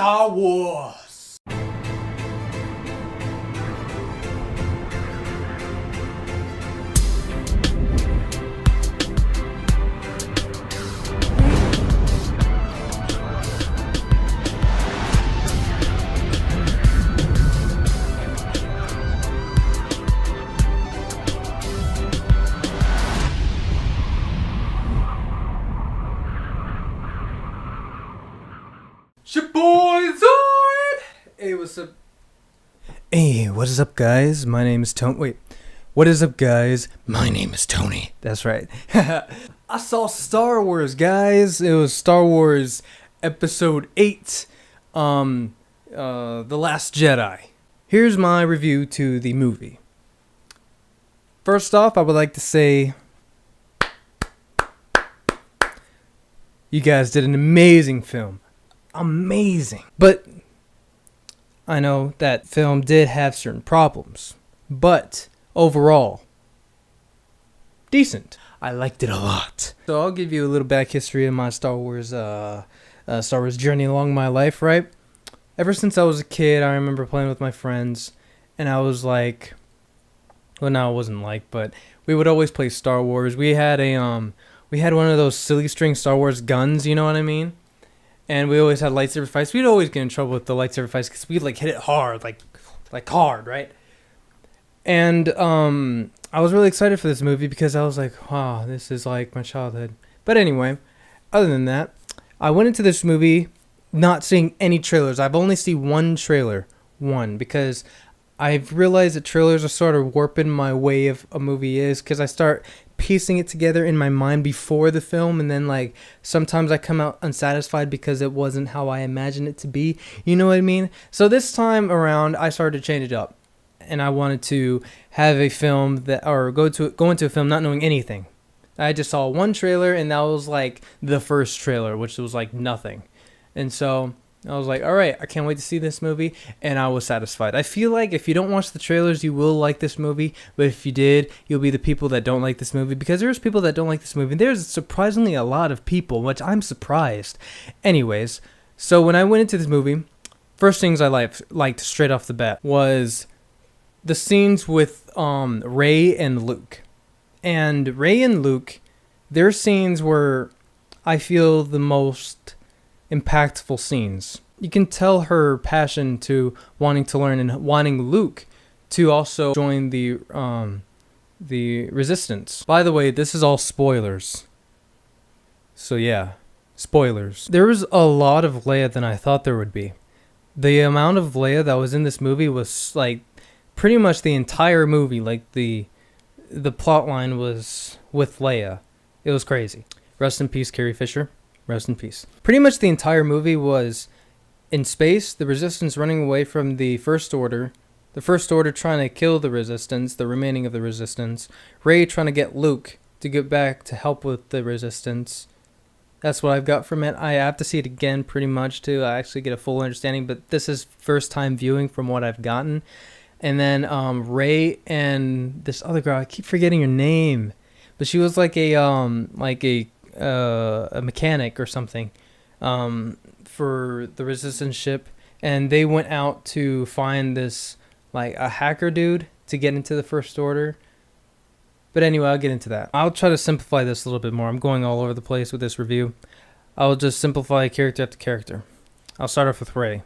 Star Wars. Your boy Zoid! Hey, what's up? Hey, what is up, guys? My name is Tony. Wait, what is up, guys? My name is Tony. That's right. I saw Star Wars, guys. It was Star Wars Episode 8, The Last Jedi. Here's my review to the movie. First off, I would like to say you guys did an amazing film. Amazing. But I know that film did have certain problems, but overall decent. I liked it a lot. So I'll give you a little back history of my Star Wars journey along my life, right? Ever since I was a kid, I remember playing with my friends, and I was like, well, no, it wasn't like, but we would always play Star Wars. We had one of those silly string Star Wars guns, you know what I mean? And we always had lightsaber fights. We'd always get in trouble with the lightsaber fights because we'd like hit it hard, like hard, right? And I was really excited for this movie because I was like, wow, this is like my childhood. But anyway, other than that, I went into this movie not seeing any trailers. I've only seen one trailer, because I've realized that trailers are sort of warping my way of a movie is because I start piecing it together in my mind before the film, and then like sometimes I come out unsatisfied because it wasn't how I imagined it to be. You know what I mean? So this time around, I started to change it up, and I wanted to have a film go into a film not knowing anything. I just saw one trailer, and that was like the first trailer, which was like nothing, and so I was like, all right, I can't wait to see this movie, and I was satisfied. I feel like if you don't watch the trailers, you will like this movie, but if you did, you'll be the people that don't like this movie, because there's people that don't like this movie. There's surprisingly a lot of people, which I'm surprised. Anyways, so when I went into this movie, first things I liked straight off the bat was the scenes with Rey and Luke. And Rey and Luke, their scenes were, I feel, the most impactful scenes. You can tell her passion to wanting to learn and wanting Luke to also join the resistance. By the way, this is all spoilers. So yeah, spoilers. There was a lot of Leia than I thought there would be. The amount of Leia that was in this movie was like pretty much the entire movie. Like the plot line was with Leia. It was crazy. Rest in peace, Carrie Fisher. Rest in peace. Pretty much the entire movie was in space, the Resistance running away from the First Order, the First Order trying to kill the Resistance, the remaining of the Resistance, Rey trying to get Luke to get back to help with the Resistance. That's what I've got from it. I have to see it again pretty much to actually get a full understanding, but this is first time viewing from what I've gotten. And then Rey and this other girl, I keep forgetting her name, but she was like a mechanic or something for the Resistance ship, and they went out to find this like a hacker dude to get into the First Order. But anyway, I'll get into that. I'll try to simplify this a little bit more. I'm going all over the place with this review. I'll just simplify character after character. I'll start off with Rey.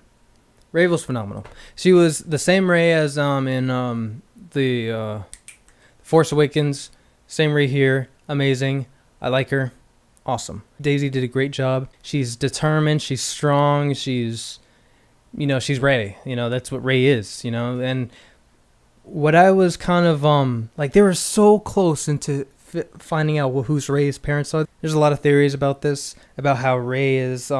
Rey was phenomenal. She was the same Rey as in the Force Awakens. Same Rey here. Amazing. I like her. Awesome. Daisy did a great job. She's determined. She's strong. She's Rey. That's what Rey is, And what I was kind of, they were so close into finding out who's Rey's parents are. There's a lot of theories about this, about how Rey is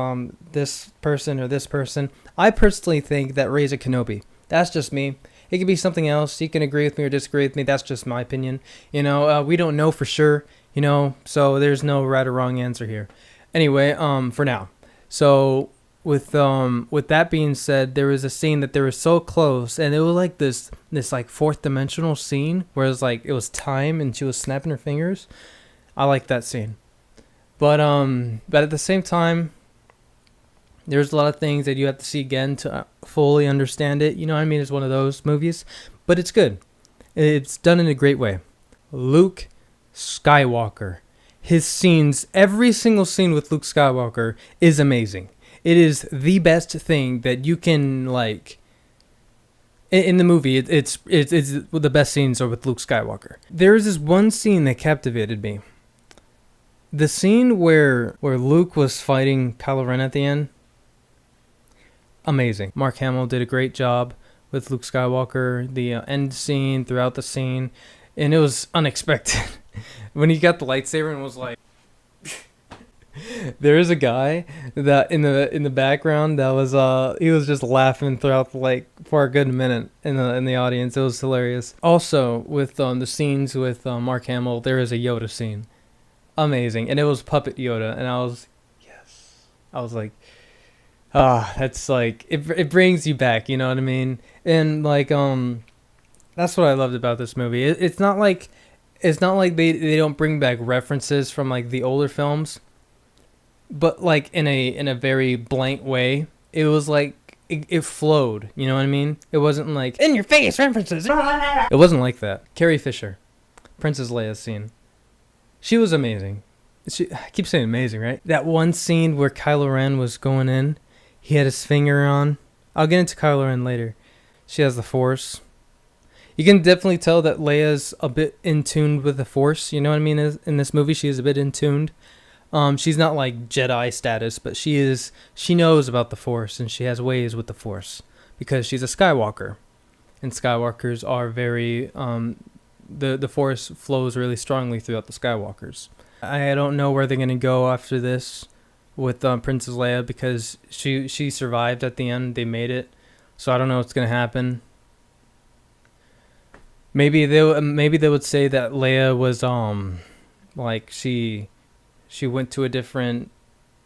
this person or this person. I personally think that Rey's a Kenobi. That's just me. It could be something else. You can agree with me or disagree with me. That's just my opinion. We don't know for sure. So there's no right or wrong answer here. Anyway, for now. So with that being said, there was a scene that they were so close, and it was like this like fourth dimensional scene where it was time and she was snapping her fingers. I like that scene. But at the same time, There's a lot of things that you have to see again to fully understand it. You know what I mean? It's one of those movies, but it's good. It's done in a great way. Luke Skywalker. His scenes, every single scene with Luke Skywalker is amazing. It is the best thing that you can, like, in the movie. It's the best scenes are with Luke Skywalker. There is this one scene that captivated me. The scene where Luke was fighting Kylo Ren at the end. Amazing. Mark Hamill did a great job with Luke Skywalker. The end scene, throughout the scene, and it was unexpected. When he got the lightsaber and was like, there is a guy that in the background that was he was just laughing throughout for a good minute in the audience. It was hilarious. Also with the scenes with Mark Hamill, there is a Yoda scene. Amazing, and it was puppet Yoda, and I was like, that's like it brings you back, you know what I mean? And like that's what I loved about this movie. It's not like they don't bring back references from like the older films, but like in a very blank way. It was like it flowed, you know what I mean? It wasn't like in your face references. It wasn't like that. Carrie Fisher, Princess Leia's scene. She was amazing. I keep saying amazing, right? That one scene where Kylo Ren was going in, he had his finger on. I'll get into Kylo Ren later. She has the Force. You can definitely tell that Leia's a bit in tune with the Force. You know what I mean? In this movie, she is a bit in tuned. She's not like Jedi status, but she knows about the Force, and she has ways with the Force because she's a Skywalker, and Skywalkers are very the Force flows really strongly throughout the Skywalkers. I don't know where they're gonna go after this with Princess Leia because she survived at the end. They made it, so I don't know what's gonna happen. Maybe they would say that Leia was like she went to a different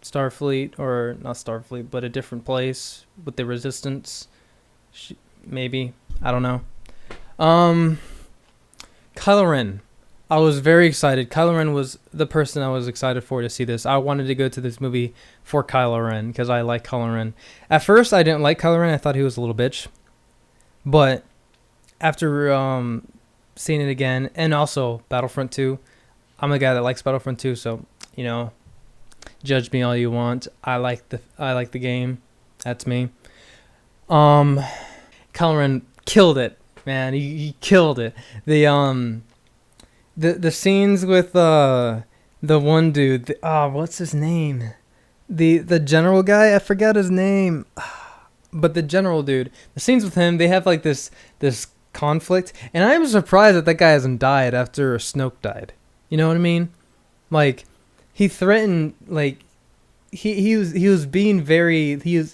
Starfleet, or not Starfleet, but a different place with the Resistance. Maybe, I don't know. Kylo Ren. I was very excited. Kylo Ren was the person I was excited for to see this. I wanted to go to this movie for Kylo Ren because I like Kylo Ren. At first, I didn't like Kylo Ren. I thought he was a little bitch. But after seeing it again, and also Battlefront 2, I'm a guy that likes Battlefront 2, so, you know, judge me all you want. I like the game. That's me. Kylo Ren killed it, man. He killed it. The scenes with the one dude, what's his name? The general guy, I forgot his name. But the general dude, the scenes with him, they have like this conflict, and I'm surprised that guy hasn't died after Snoke died. You know what I mean? Like, he threatened, like, he was being very, he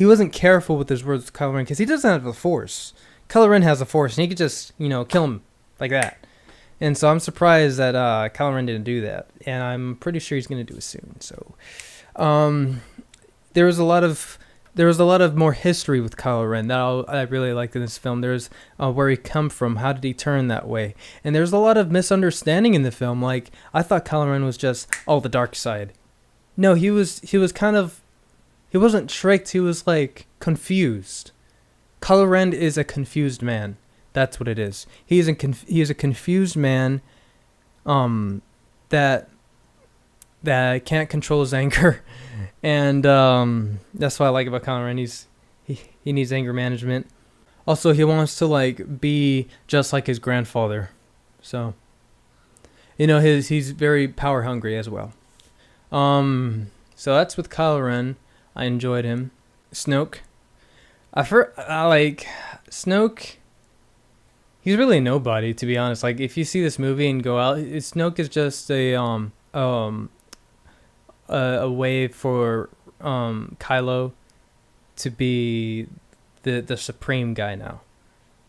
wasn't careful with his words with Kylo Ren because he doesn't have the Force. Kylo Ren has the Force, and he could just, kill him like that. And so I'm surprised that Kylo Ren didn't do that, and I'm pretty sure he's going to do it soon. So, there was a lot of more history with Kylo Ren that I really liked in this film. There's where he come from, how did he turn that way, and there's a lot of misunderstanding in the film. Like, I thought Kylo Ren was just the dark side. No, he wasn't tricked. He was like confused. Kylo Ren is a confused man. That's what it is. He is a confused man, that can't control his anger, and that's what I like about Kylo Ren. He needs anger management. Also, he wants to like be just like his grandfather, so he's very power hungry as well. So that's with Kylo Ren. I enjoyed him. Snoke. I like Snoke. He's really nobody, to be honest. Like, if you see this movie and go out, Snoke is just a way for Kylo to be the supreme guy now.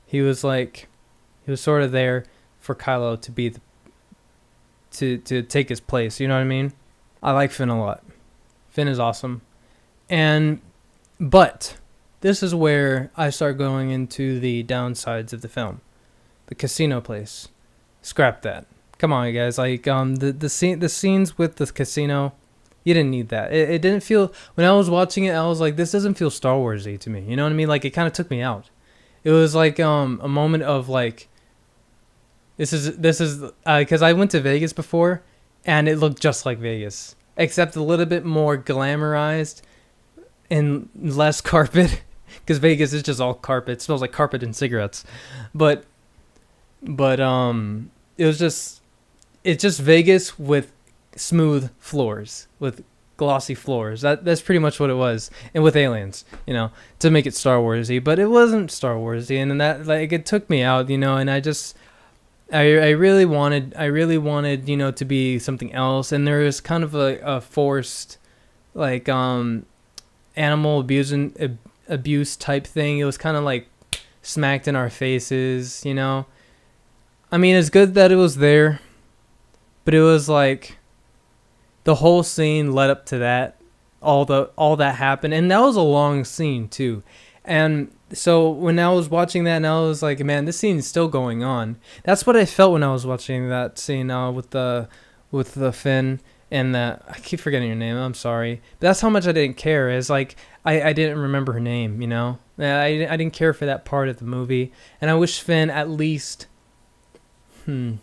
He was sort of there for Kylo to be to take his place. You know what I mean? I like Finn a lot. Finn is awesome, but this is where I start going into the downsides of the film. The casino place. Scrap that. Come on, you guys. Like the scenes with the casino, You didn't need that. It didn't feel, when I was watching it, I was like, this doesn't feel Star Warsy to me. You know what I mean? Like, it kind of took me out. It was like a moment of like, this is because I went to Vegas before, and it looked just like Vegas, except a little bit more glamorized and less carpet. Because Vegas is just all carpet. It smells like carpet and cigarettes. But it was just, it's just Vegas with smooth floors, with glossy floors. That's pretty much what it was, and with aliens, to make it Star Warsy. But it wasn't Star Warsy, and then that, like, it took me out, and I really wanted to be something else, and there was kind of a forced, like, animal abuse type thing. It was kind of like smacked in our faces. I mean, it's good that it was there, but it was like the whole scene led up to that, all that happened, and that was a long scene too. And so when I was watching that, and I was like, man, this scene's still going on. That's what I felt when I was watching that scene with the Finn and I keep forgetting your name. I'm sorry, but that's how much I didn't care. It's like I didn't remember her name. I didn't care for that part of the movie, and I wish Finn at least. It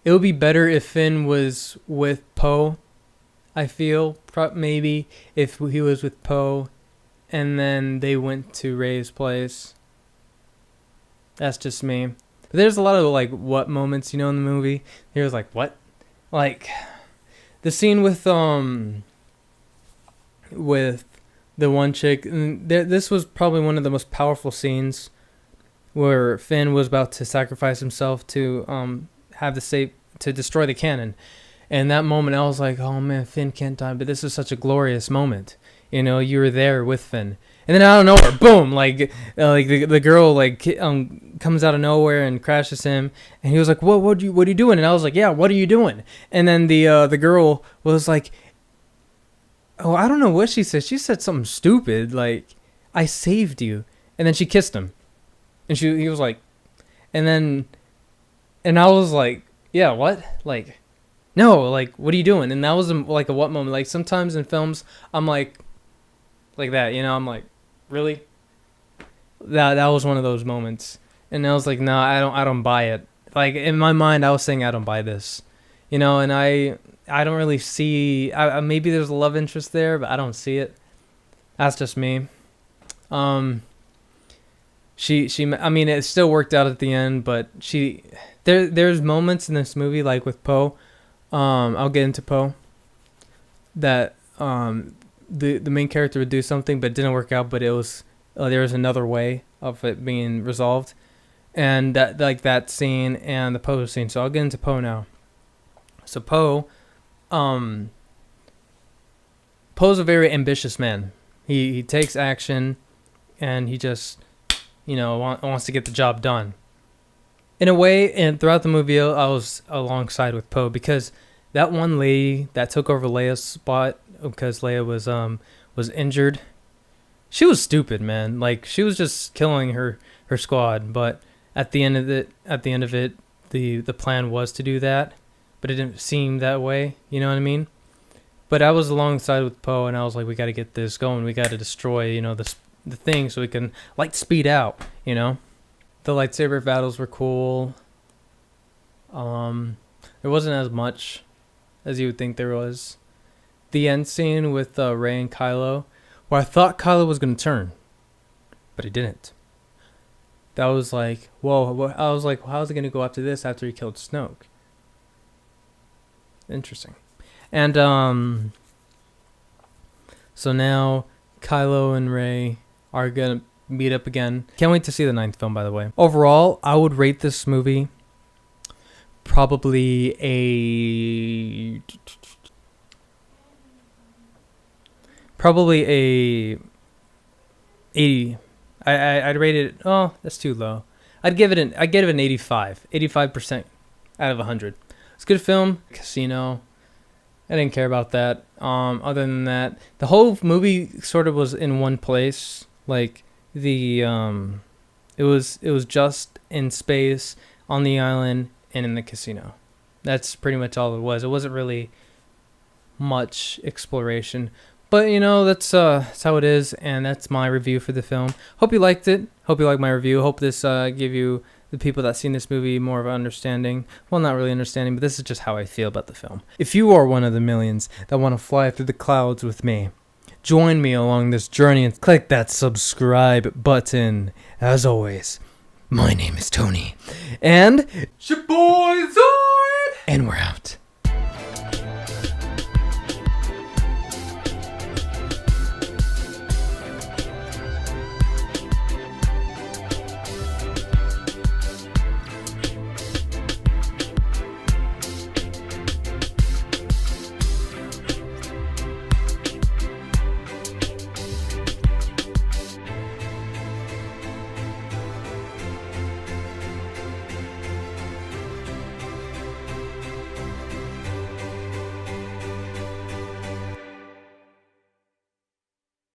would be better if Finn was with Poe. I feel maybe if he was with Poe, and then they went to Rey's place. That's just me. But there's a lot of like what moments, in the movie. He was like, what? Like the scene with the one chick. This was probably one of the most powerful scenes, where Finn was about to sacrifice himself to to destroy the cannon. And that moment, I was like, oh man, Finn can't die, but this is such a glorious moment. You were there with Finn. And then out of nowhere, boom, like the girl comes out of nowhere and crashes him, and he was like, what are you doing? And I was like, yeah, what are you doing? And then the girl was like, oh, I don't know what she said. She said something stupid, like, I saved you. And then she kissed him. And he was like, and I was like, yeah, what? Like, no, like, what are you doing? And that was like a what moment? Like, sometimes in films, I'm like that, I'm like, really? That was one of those moments. And I was like, no, I don't buy it. Like, in my mind, I was saying, I don't buy this, and I don't really see, maybe there's a love interest there, but I don't see it. That's just me. I mean, it still worked out at the end, but there's moments in this movie, like with Poe, I'll get into Poe, that the main character would do something, but it didn't work out, but it was there was another way of it being resolved, and that scene and the Poe scene. So I'll get into Poe now. So Poe's a very ambitious man. He takes action, and he just wants to get the job done. In a way, and throughout the movie, I was alongside with Poe, because that one lady that took over Leia's spot because Leia was injured, she was stupid, man. Like, she was just killing her squad. But at the end of it, the plan was to do that, but it didn't seem that way. You know what I mean? But I was alongside with Poe, and I was like, we got to get this going. We got to destroy, the thing, so we can light speed out. The lightsaber battles were cool. There wasn't as much as you would think there was. The end scene with Rey and Kylo, where I thought Kylo was going to turn, but he didn't. That was like, whoa. I was like, how's he going to go after this after he killed Snoke? Interesting. And so now Kylo and Rey are going to meet up again. Can't wait to see the 9th film, by the way. Overall, I would rate this movie probably a 80. I'd rate it. Oh, that's too low. I'd give it an 85. 85% out of 100. It's a good film. Casino. I didn't care about that. Other than that, the whole movie sort of was in one place. Like it was just in space, on the island, and in the casino. That's pretty much all it was. It wasn't really much exploration. But you know, that's how it is, and that's my review for the film. Hope you liked it. Hope you liked my review. Hope this give you, the people that seen this movie, more of an understanding. Well, not really understanding, but this is just how I feel about the film. If you are one of the millions that want to fly through the clouds with me, join me along this journey and click that subscribe button. As always, my name is Tony, and your boy Zoid, and we're out.